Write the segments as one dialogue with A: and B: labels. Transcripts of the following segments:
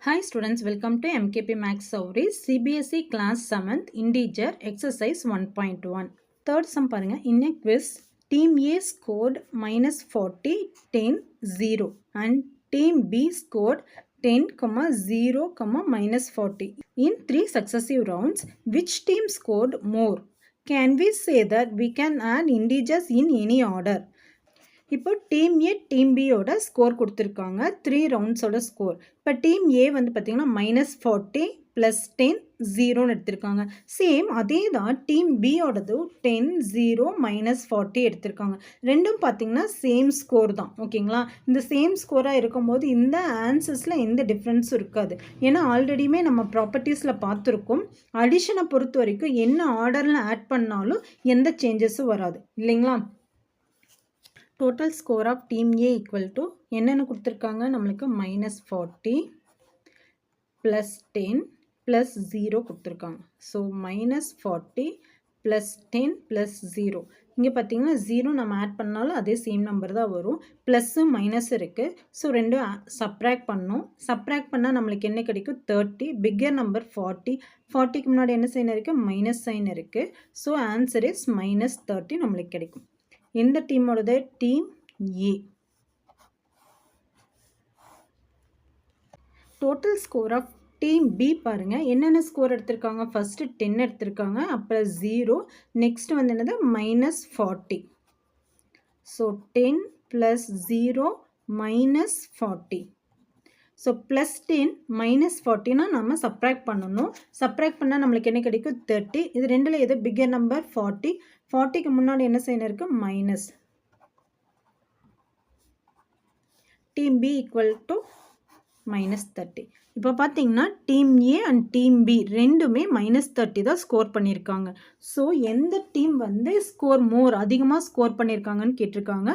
A: Hi students, welcome to MKP Max Sauri CBSE class 7th integer exercise 1.1. Third sum பாருங்க. In a quiz, team A scored minus 40, 10, 0 and team B scored 10, 0, minus 40. In 3 successive rounds, which team scored more? Can we say that we can add integers in any order? இப்போ team A team பியோட score கொடுத்துருக்காங்க 3 ரவுண்ட்ஸோட score. இப்போ team A வந்து பார்த்தீங்கன்னா -40 + 10 0ன்னு எடுத்திருக்காங்க. Same அதே தான் team பியோடது 10 0 -40 எடுத்திருக்காங்க. ரெண்டும் பார்த்தீங்கன்னா சேம் ஸ்கோர் தான். ஓகேங்களா? இந்த சேம் ஸ்கோராக இருக்கும்போது இந்த ஆன்சர்ஸில் எந்த டிஃப்ரென்ஸும் இருக்காது. ஏன்னா ஆல்ரெடியுமே நம்ம ப்ராப்பர்ட்டிஸில் பார்த்துருக்கோம். அடிஷனை பொறுத்த வரைக்கும் என்ன ஆர்டரில் ஆட் பண்ணாலும் எந்த சேஞ்சஸும் வராது இல்லைங்களா? Total score of team A equal to என்னென்னு கொடுத்துருக்காங்க நம்மளுக்கு -40 + 10 + 0 கொடுத்துருக்காங்க. ஸோ -40 + 10 + 0 இங்கே பார்த்தீங்கன்னா 0 நம்ம ஆட் பண்ணாலும் அதே சேம் நம்பர் தான் வரும். ப்ளஸ்ஸு மைனஸ் இருக்குது. ஸோ ரெண்டும் சப்ராக்ட் பண்ணோம். சப்ராக்ட் பண்ணால் நம்மளுக்கு என்ன கிடைக்கும் 30. Bigger number 40. 40க்கு முன்னாடி என்ன சைன் இருக்குது மைனஸ் சைன் இருக்குது. ஸோ ஆன்சர் இஸ் -30 நம்மளுக்கு கிடைக்கும். எந்த டீமோடது team A. Total score of team B பாருங்க என்னென்ன ஸ்கோர் எடுத்திருக்காங்க. ஃபர்ஸ்ட் 10 எடுத்திருக்காங்க, அப்புறம் 0, நெக்ஸ்ட் வந்து என்னது -40. ஸோ 10 + 0 -40. ஸோ +10 -40னா நம்ம சப்ராக்ட் பண்ணணும். சப்ராக்ட் பண்ணால் நம்மளுக்கு என்ன கிடைக்கும் 30. இது ரெண்டில் எது பிக்கர் நம்பர் 40. 40க்கு முன்னாடி என்ன சைன் இருக்குது minus. Team B equal to -30. இப்போ பார்த்தீங்கன்னா team A and team B ரெண்டுமே -30 தான் ஸ்கோர் பண்ணியிருக்காங்க. ஸோ எந்த டீம் வந்து ஸ்கோர் மோர் அதிகமாக ஸ்கோர் பண்ணியிருக்காங்கன்னு கேட்டிருக்காங்க.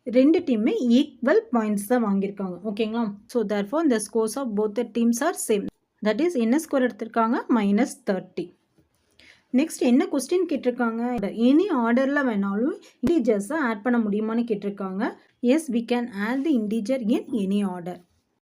A: ரெண்டு டீமுமே ஈக்குவல் பாயிண்ட்ஸ் தான் வாங்கியிருக்காங்க. ஓகேங்களா? ஸோ தேர்ஃபோர் இந்த scores of both the teams are same. That is என்ன ஸ்கோர் எடுத்திருக்காங்க -30. நெக்ஸ்ட் என்ன கொஸ்டின் கேட்டிருக்காங்க. எனி ஆர்டரில் வேணாலும் இன்டீஜர்ஸை ஆட் பண்ண முடியுமான்னு கேட்டிருக்காங்க. Yes we can add the integer in any order.